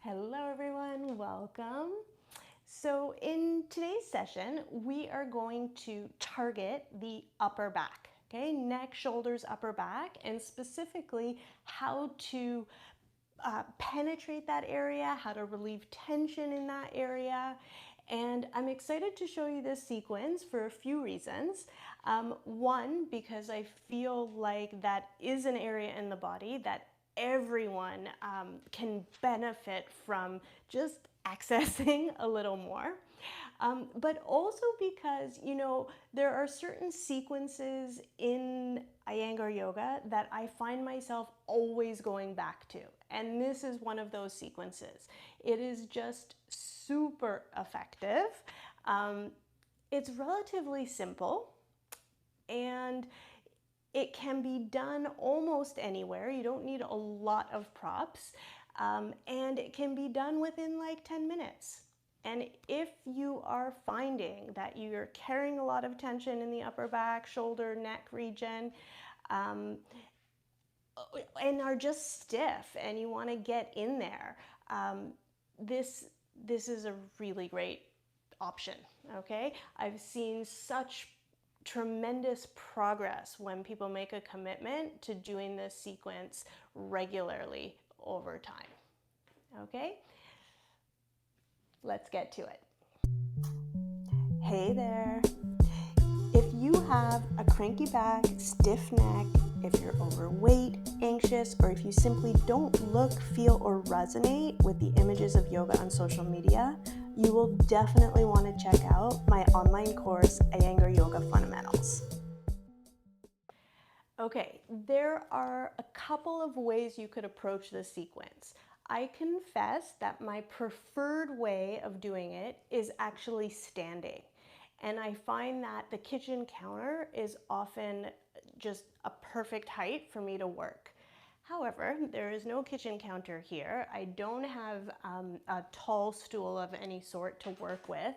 Hello everyone, welcome. So in today's session, we are going to target the upper back, okay? Neck, shoulders, upper back, and specifically how to penetrate that area, how to relieve tension in that area. And I'm excited to show you this sequence for a few reasons. One, because I feel like that is an area in the body that everyone can benefit from just accessing a little more. But also because, there are certain sequences in Iyengar Yoga that I find myself always going back to. And this is one of those sequences. It is just super effective. It's relatively simple and it can be done almost anywhere. You don't need a lot of props. And it can be done within like 10 minutes. And if you are finding that you're carrying a lot of tension in the upper back, shoulder, neck region, and are just stiff and you want to get in there, this is a really great option, okay? I've seen such tremendous progress when people make a commitment to doing this sequence regularly over time, okay? Let's get to it. Hey there. If you have a cranky back, stiff neck, if you're overweight, anxious, or if you simply don't look, feel, or resonate with the images of yoga on social media, you will definitely want to check out my online course, Iyengar Yoga Fundamentals. Okay, there are a couple of ways you could approach this sequence. I confess that my preferred way of doing it is actually standing. And I find that the kitchen counter is often just a perfect height for me to work. However, there is no kitchen counter here. I don't have a tall stool of any sort to work with,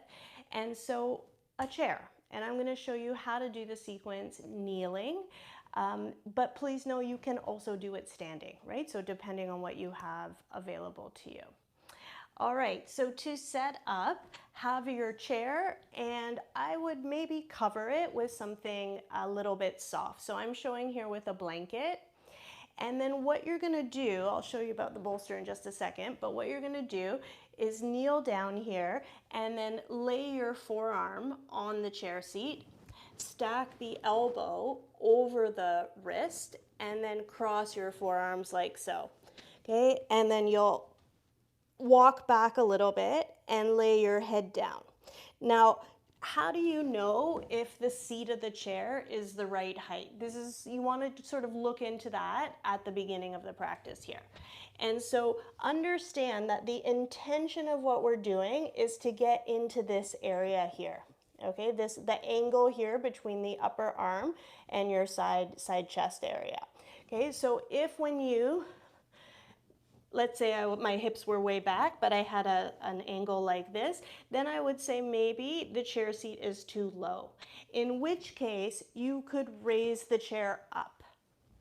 and so a chair. And I'm going to show you how to do the sequence kneeling. But please know you can also do it standing, right? So depending on what you have available to you. All right, so to set up, have your chair, and I would maybe cover it with something a little bit soft. So I'm showing here with a blanket. And then what you're gonna do, I'll show you about the bolster in just a second, but what you're gonna do is kneel down here and then lay your forearm on the chair seat, stack the elbow over the wrist, and then cross your forearms like so, okay? And then you'll walk back a little bit and lay your head down. Now, how do you know if the seat of the chair is the right height? You want to sort of look into that at the beginning of the practice here. And so understand that the intention of what we're doing is to get into this area here. Okay, the angle here between the upper arm and your side chest area. Okay, so if when you, let's say my hips were way back, but I had an angle like this, then I would say maybe the chair seat is too low. In which case, you could raise the chair up,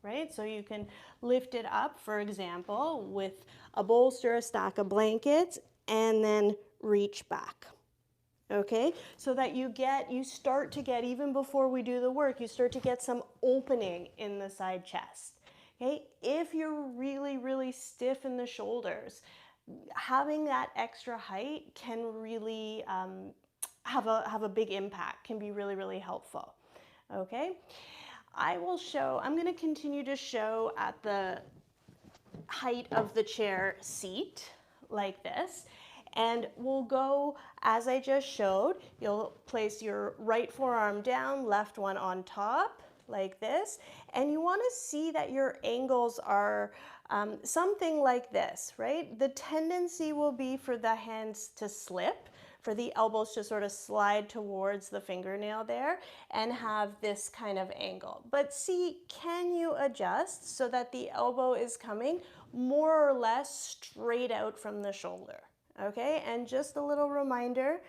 right? So you can lift it up, for example, with a bolster, a stack of blankets, and then reach back. Okay, so that you start to get, even before we do the work, you start to get some opening in the side chest. Okay, if you're really, really stiff in the shoulders, having that extra height can really have a big impact, can be really, really helpful. Okay, I'm going to continue to show at the height of the chair seat like this. And we'll go, as I just showed, you'll place your right forearm down, left one on top, like this. And you want to see that your angles are something like this, right? The tendency will be for the hands to slip, for the elbows to sort of slide towards the fingernail there and have this kind of angle. But see, can you adjust so that the elbow is coming more or less straight out from the shoulder? Okay, and just a little reminder,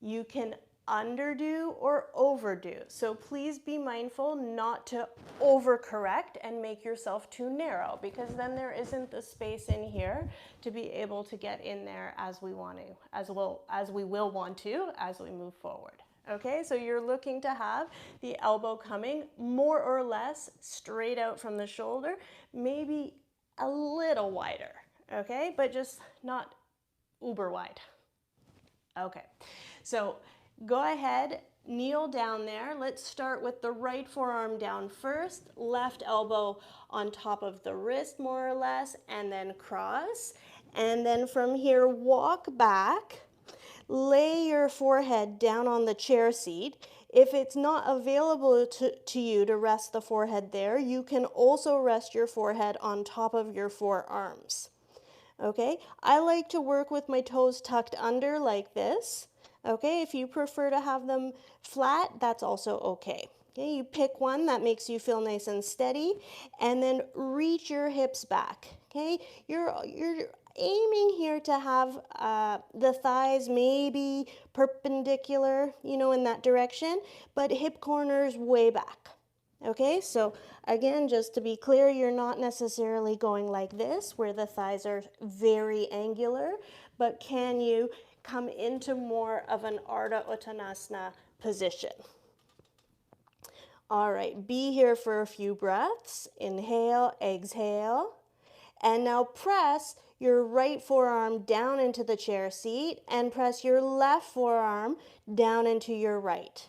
you can underdo or overdo. So please be mindful not to overcorrect and make yourself too narrow, because then there isn't the space in here to be able to get in there as we want to, as well as we will want to as we move forward. Okay, so you're looking to have the elbow coming more or less straight out from the shoulder, maybe a little wider, okay, but just not uber wide. Okay, so go ahead, kneel down there. Let's start with the right forearm down first, left elbow on top of the wrist more or less, and then cross. And then from here, walk back, lay your forehead down on the chair seat. If it's not available to you to rest the forehead there, you can also rest your forehead on top of your forearms. Okay, I like to work with my toes tucked under like this. Okay, if you prefer to have them flat, that's also okay. Okay, you pick one that makes you feel nice and steady, and then reach your hips back. Okay, you're aiming here to have the thighs maybe perpendicular, in that direction, but hip corners way back. Okay, so again, just to be clear, you're not necessarily going like this, where the thighs are very angular, but can you come into more of an Ardha Uttanasana position? All right, be here for a few breaths. Inhale, exhale. And now press your right forearm down into the chair seat and press your left forearm down into your right.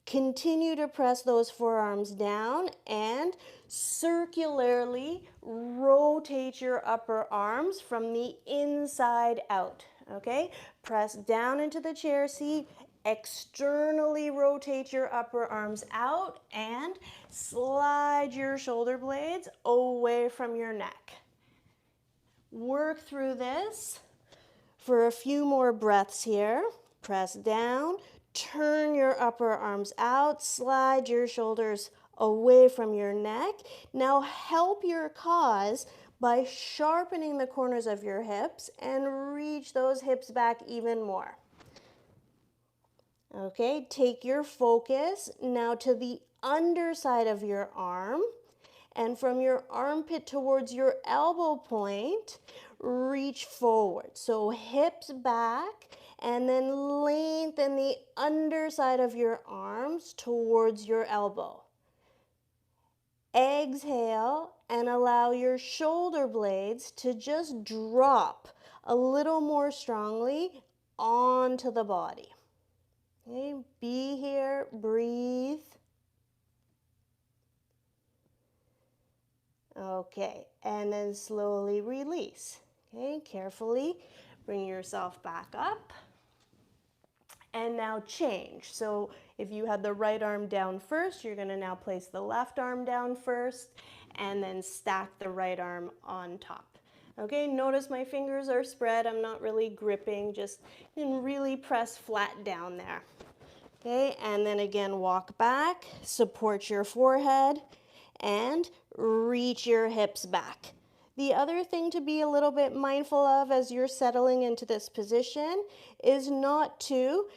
Continue to press those forearms down and circularly rotate your upper arms from the inside out, okay? Press down into the chair seat, externally rotate your upper arms out, and slide your shoulder blades away from your neck. Work through this for a few more breaths here. Press down, turn your upper arms out, slide your shoulders away from your neck. Now help your cause by sharpening the corners of your hips and reach those hips back even more. Okay, take your focus now to the underside of your arm, and from your armpit towards your elbow point, reach forward. So hips back, and then lengthen the underside of your arms towards your elbow. Exhale and allow your shoulder blades to just drop a little more strongly onto the body. Okay, be here, breathe. Okay, and then slowly release. Okay, carefully bring yourself back up. And now change. So if you had the right arm down first, you're going to now place the left arm down first and then stack the right arm on top. Okay, notice my fingers are spread. I'm not really gripping, just really press flat down there. Okay, and then again, walk back, support your forehead, and reach your hips back. The other thing to be a little bit mindful of as you're settling into this position is not to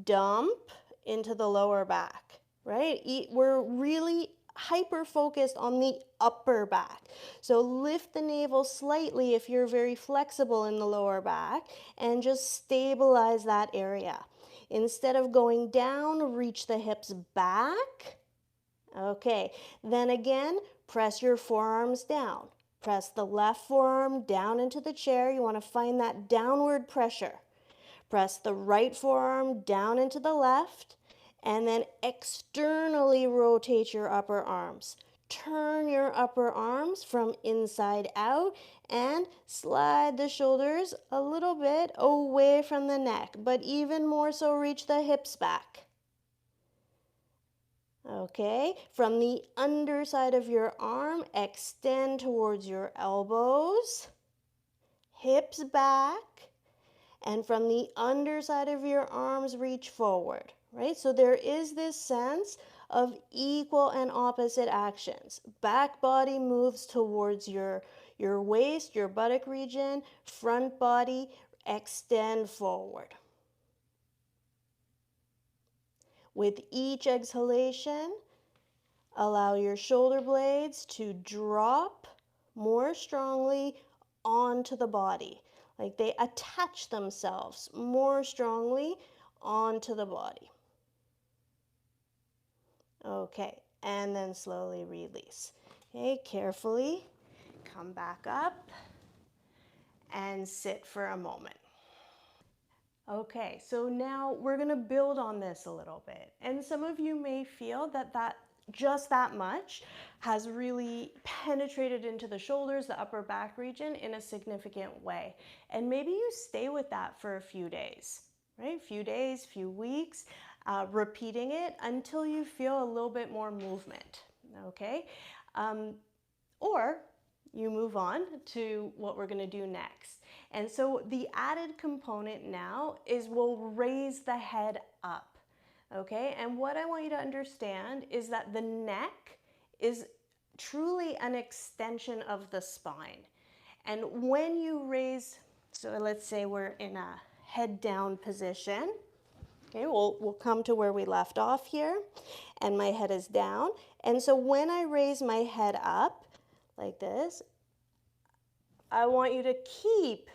dump into the lower back, right? We're really hyper-focused on the upper back. So lift the navel slightly if you're very flexible in the lower back and just stabilize that area. Instead of going down, reach the hips back. Okay, then again, press your forearms down. Press the left forearm down into the chair. You want to find that downward pressure. Press the right forearm down into the left, and then externally rotate your upper arms. Turn your upper arms from inside out and slide the shoulders a little bit away from the neck, but even more so reach the hips back. Okay, from the underside of your arm, extend towards your elbows, hips back, and from the underside of your arms, reach forward, right? So there is this sense of equal and opposite actions. Back body moves towards your waist, your buttock region, front body, extend forward. With each exhalation, allow your shoulder blades to drop more strongly onto the body. Like they attach themselves more strongly onto the body. Okay, and then slowly release. Okay, carefully come back up and sit for a moment. Okay, so now we're gonna build on this a little bit. And some of you may feel that just that much has really penetrated into the shoulders, the upper back region in a significant way. And maybe you stay with that for a few days, right? Few days, few weeks, repeating it until you feel a little bit more movement, okay? Or you move on to what we're gonna do next. And so the added component now is we'll raise the head up, okay? And what I want you to understand is that the neck is truly an extension of the spine. And when you raise, so let's say we're in a head down position, okay, we'll come to where we left off here, and my head is down. And so when I raise my head up, like this, I want you to keep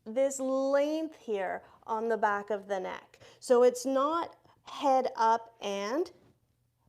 this length here on the back of the neck. So it's not head up and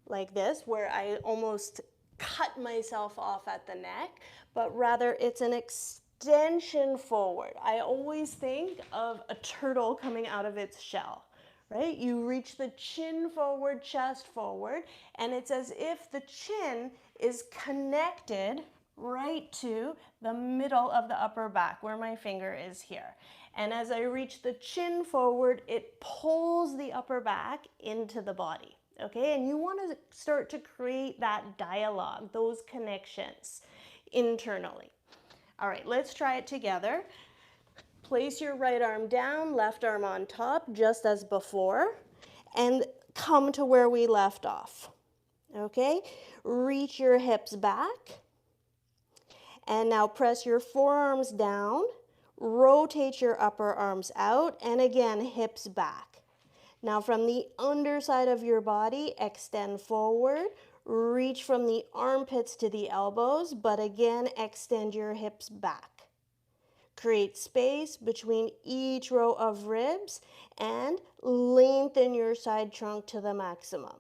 like this, where I almost cut myself off at the neck, but rather it's an extension forward. I always think of a turtle coming out of its shell, right? You reach the chin forward, chest forward, and it's as if the chin is connected right to the middle of the upper back where my finger is here. And as I reach the chin forward, it pulls the upper back into the body, okay? And you want to start to create that dialogue, those connections internally. All right, let's try it together. Place your right arm down, left arm on top, just as before, and come to where we left off, okay? Reach your hips back. And now press your forearms down, rotate your upper arms out, and again, hips back. Now from the underside of your body, extend forward, reach from the armpits to the elbows, but again, extend your hips back. Create space between each row of ribs and lengthen your side trunk to the maximum.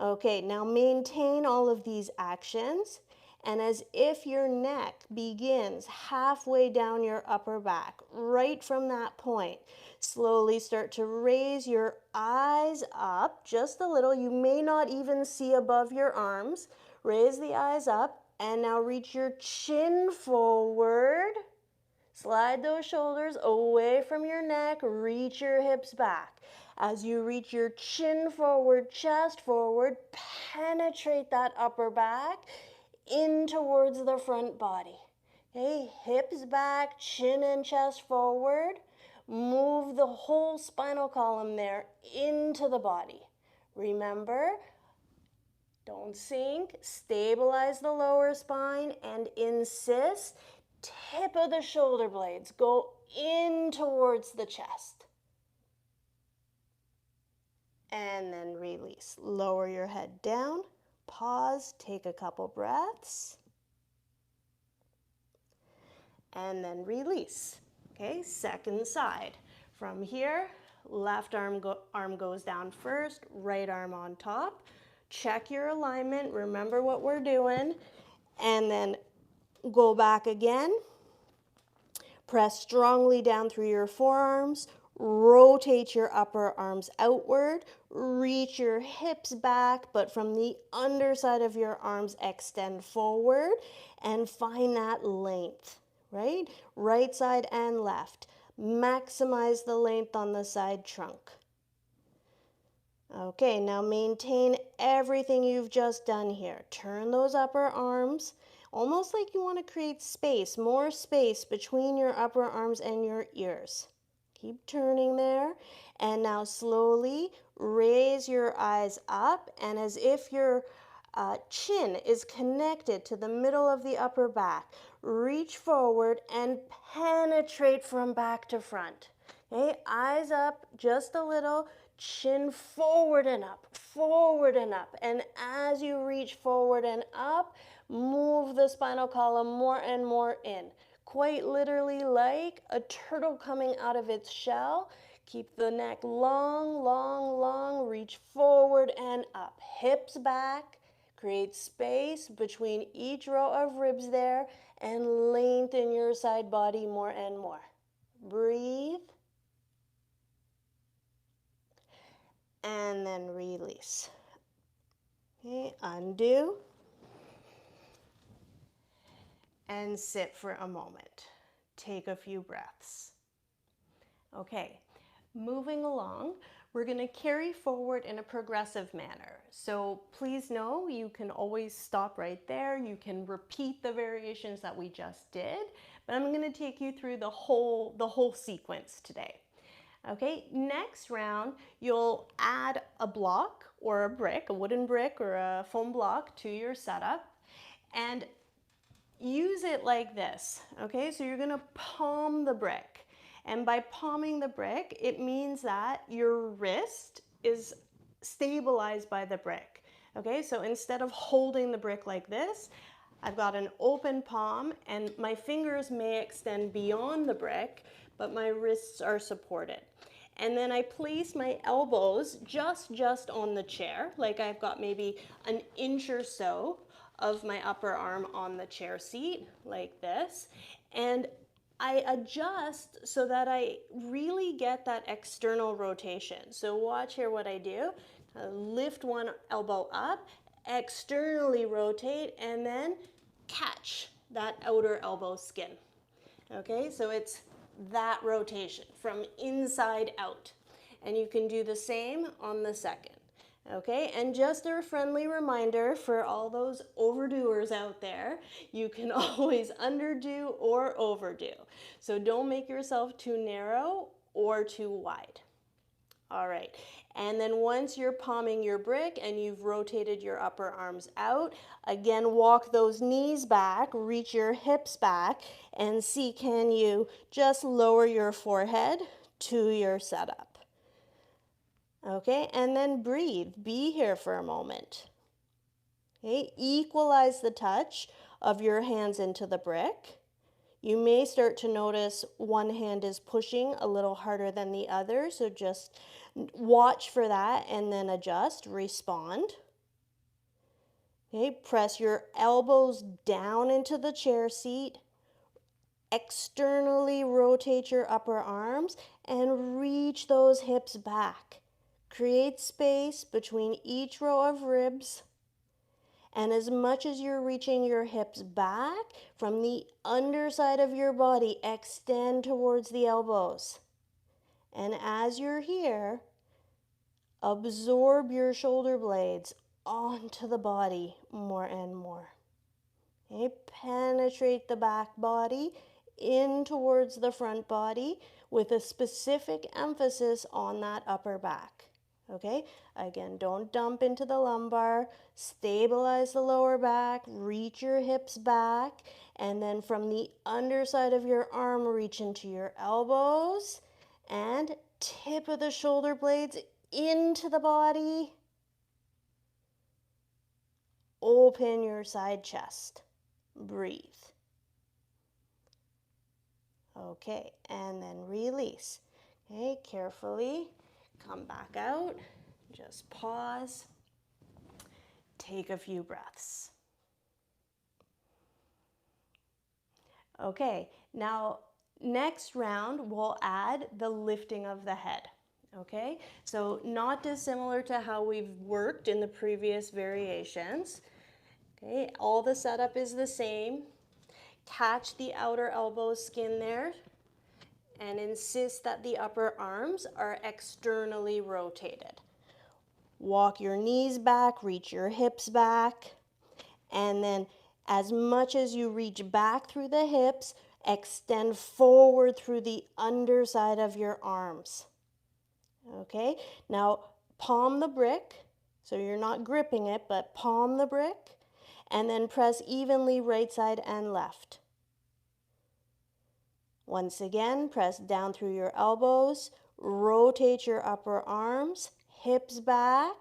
Okay, now maintain all of these actions. And as if your neck begins halfway down your upper back, right from that point, slowly start to raise your eyes up just a little. You may not even see above your arms. Raise the eyes up and now reach your chin forward. Slide those shoulders away from your neck. Reach your hips back. As you reach your chin forward, chest forward, penetrate that upper back in towards the front body. Okay, hips back, chin and chest forward. Move the whole spinal column there into the body. Remember, don't sink. Stabilize the lower spine and insist. Tip of the shoulder blades go in towards the chest. And then release. Lower your head down. Pause, take a couple breaths, and then release. Okay, second side. From here, left arm goes down first, right arm on top. Check your alignment, remember what we're doing, and then go back again. Press strongly down through your forearms. Rotate your upper arms outward, reach your hips back, but from the underside of your arms, extend forward and find that length, right? Right side and left. Maximize the length on the side trunk. Okay, now maintain everything you've just done here. Turn those upper arms, almost like you want to create space, more space between your upper arms and your ears. Keep turning there, and now slowly raise your eyes up, and as if your chin is connected to the middle of the upper back, reach forward and penetrate from back to front. Okay, eyes up just a little, Chin forward and up, forward and up. And as you reach forward and up, move the spinal column more and more in. Quite literally like a turtle coming out of its shell. Keep the neck long, long, long. Reach forward and up. Hips back. Create space between each row of ribs there and lengthen your side body more and more. Breathe. And then release. Okay, undo. And sit for a moment. Take a few breaths. Okay, moving along, we're going to carry forward in a progressive manner. So please know you can always stop right there. You can repeat the variations that we just did, but I'm going to take you through the whole sequence today. Okay, next round, you'll add a block or a brick, a wooden brick or a foam block to your setup, and use it like this. Okay, so you're gonna palm the brick. And by palming the brick, it means that your wrist is stabilized by the brick. Okay, so instead of holding the brick like this, I've got an open palm and my fingers may extend beyond the brick, but my wrists are supported. And then I place my elbows just on the chair, like I've got maybe an inch or so of my upper arm on the chair seat, like this. And I adjust so that I really get that external rotation. So watch here what I do. Lift one elbow up, externally rotate, and then catch that outer elbow skin. Okay, so it's that rotation from inside out. And you can do the same on the second. Okay, and just a friendly reminder for all those overdoers out there, you can always underdo or overdo. So don't make yourself too narrow or too wide. All right, and then once you're palming your brick and you've rotated your upper arms out, again, walk those knees back, reach your hips back, and see, can you just lower your forehead to your setup? Okay, and then breathe. Be here for a moment. Okay, equalize the touch of your hands into the brick. You may start to notice one hand is pushing a little harder than the other, so just watch for that and then adjust, respond. Okay, press your elbows down into the chair seat. Externally rotate your upper arms and reach those hips back. Create space between each row of ribs. And as much as you're reaching your hips back, from the underside of your body, extend towards the elbows. And as you're here, absorb your shoulder blades onto the body more and more. Okay, penetrate the back body in towards the front body with a specific emphasis on that upper back. Okay, again, don't dump into the lumbar, stabilize the lower back, reach your hips back, and then from the underside of your arm, reach into your elbows and tip of the shoulder blades into the body. Open your side chest. Breathe. Okay, and then release. Okay, carefully come back out. Just pause. Take a few breaths. Okay, now next round we'll add the lifting of the head. Okay, so not dissimilar to how we've worked in the previous variations. Okay, all the setup is the same. Catch the outer elbow skin there and insist that the upper arms are externally rotated. Walk your knees back, reach your hips back, and then as much as you reach back through the hips, extend forward through the underside of your arms. Okay, now palm the brick, so you're not gripping it, but palm the brick, and then press evenly right side and left. Once again, press down through your elbows, Rotate your upper arms, hips back,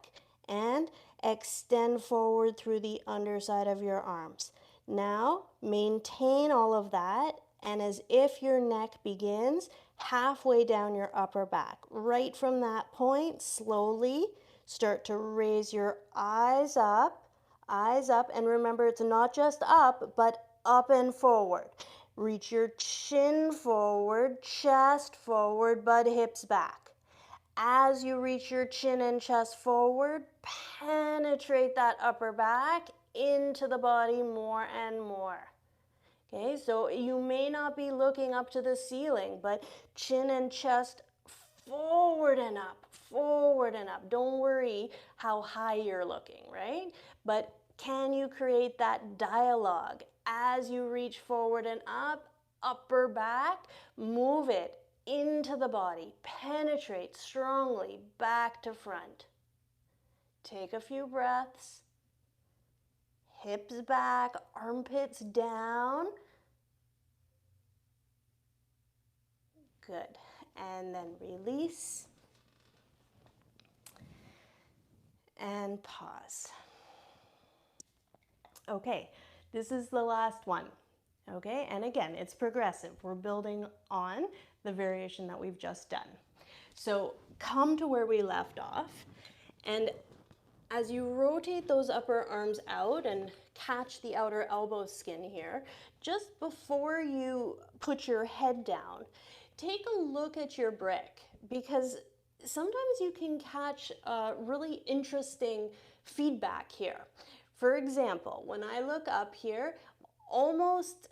and extend forward through the underside of your arms. Now, maintain all of that, and as if your neck begins halfway down your upper back. Right from that point, slowly start to raise your eyes up, and remember it's not just up, but up and forward. Reach your chin forward, chest forward, but hips back. As you reach your chin and chest forward, penetrate that upper back into the body more and more. Okay, so you may not be looking up to the ceiling, but chin and chest forward and up, forward and up. Don't worry how high you're looking, right? But can you create that dialogue as you reach forward and up, upper back, move it into the body, penetrate strongly back to front. Take a few breaths. Hips back, armpits down. Good. And then release. And pause. Okay, this is the last one. Okay, and again, it's progressive. We're building on the variation that we've just done. So come to where we left off, and as you rotate those upper arms out and catch the outer elbow skin here, just before you put your head down, take a look at your brick, because sometimes you can catch really interesting feedback here. For example, when I look up here, almost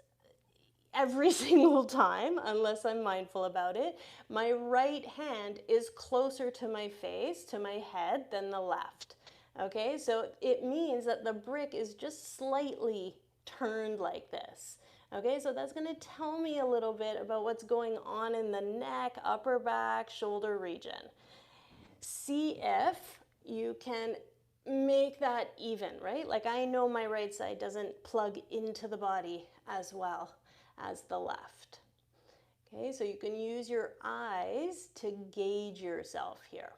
every single time, unless I'm mindful about it, my right hand is closer to my face, to my head, than the left. Okay, so it means that the brick is just slightly turned like this. Okay, so that's going to tell me a little bit about what's going on in the neck, upper back, shoulder region. See if you can make that even, right? Like I know my right side doesn't plug into the body as well as the left. Okay, so you can use your eyes to gauge yourself here.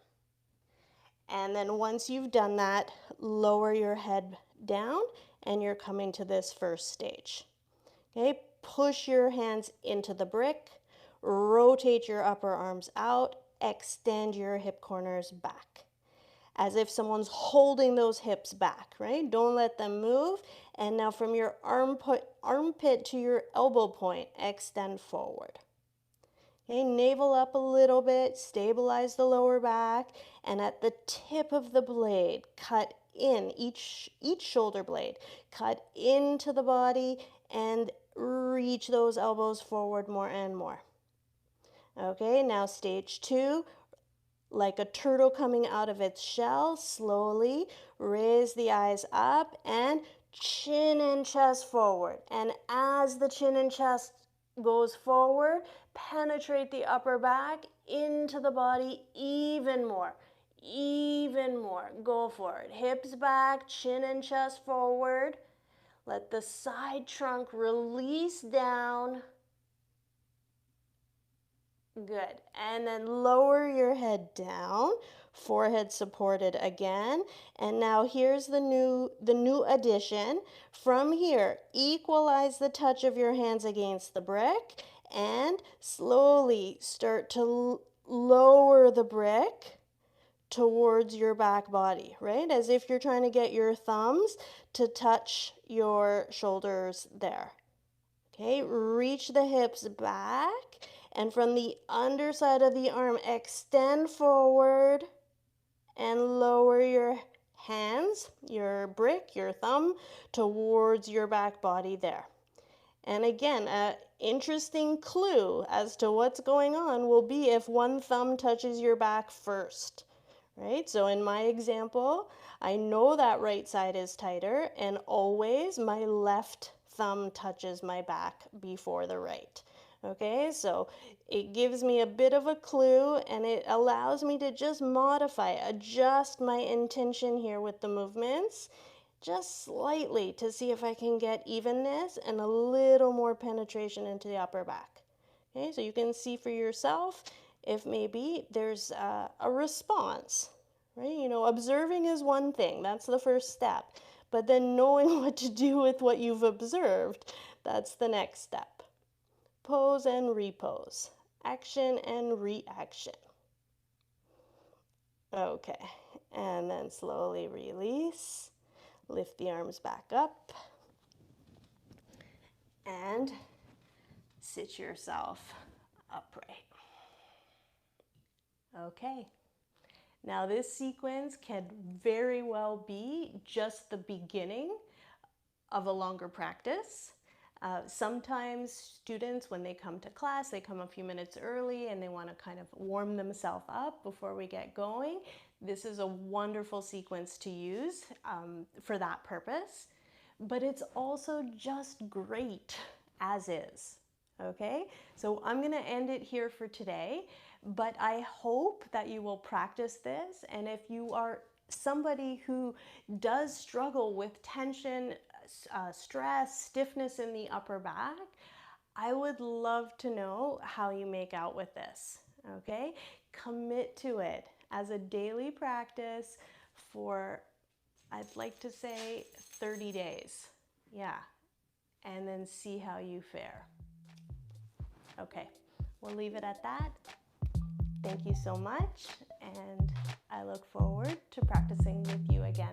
And then once you've done that, lower your head down and you're coming to this first stage. Okay, push your hands into the brick, rotate your upper arms out, extend your hip corners back, as if someone's holding those hips back, right? Don't let them move. And now from your armpit to your elbow point, extend forward. Okay, navel up a little bit, stabilize the lower back, and at the tip of the blade, cut in, each shoulder blade, cut into the body and reach those elbows forward more and more. Okay, now stage 2, like a turtle coming out of its shell, slowly raise the eyes up and chin and chest forward. And as the chin and chest goes forward, penetrate the upper back into the body even more. Even more. Go for it. Hips back, chin and chest forward. Let the side trunk release down. Good. And then lower your head down, forehead supported again. And now here's the new addition. From here, equalize the touch of your hands against the brick and slowly start to lower the brick towards your back body, right? As if you're trying to get your thumbs to touch your shoulders there. Okay, reach the hips back, and from the underside of the arm, extend forward and lower your hands, your brick, your thumb, towards your back body there. And again, an interesting clue as to what's going on will be if one thumb touches your back first, right? So in my example, I know that right side is tighter, and always my left thumb touches my back before the right. Okay, so it gives me a bit of a clue, and it allows me to just modify, adjust my intention here with the movements just slightly to see if I can get evenness and a little more penetration into the upper back. Okay, so you can see for yourself, if maybe there's a response, right? You know, observing is one thing, that's the first step. But then knowing what to do with what you've observed, that's the next step. Pose and repose, action and reaction. Okay, and then slowly release. Lift the arms back up and sit yourself upright. Okay, now this sequence can very well be just the beginning of a longer practice. Sometimes students, when they come to class, they come a few minutes early and they want to kind of warm themselves up before we get going. This is a wonderful sequence to use for that purpose, but it's also just great as is. Okay, so I'm going to end it here for today, but I hope that you will practice this. And if you are somebody who does struggle with tension, stress, stiffness in the upper back, I would love to know how you make out with this. Okay, commit to it as a daily practice for, I'd like to say, 30 days. Yeah, and then see how you fare. Okay, we'll leave it at that. Thank you so much, and I look forward to practicing with you again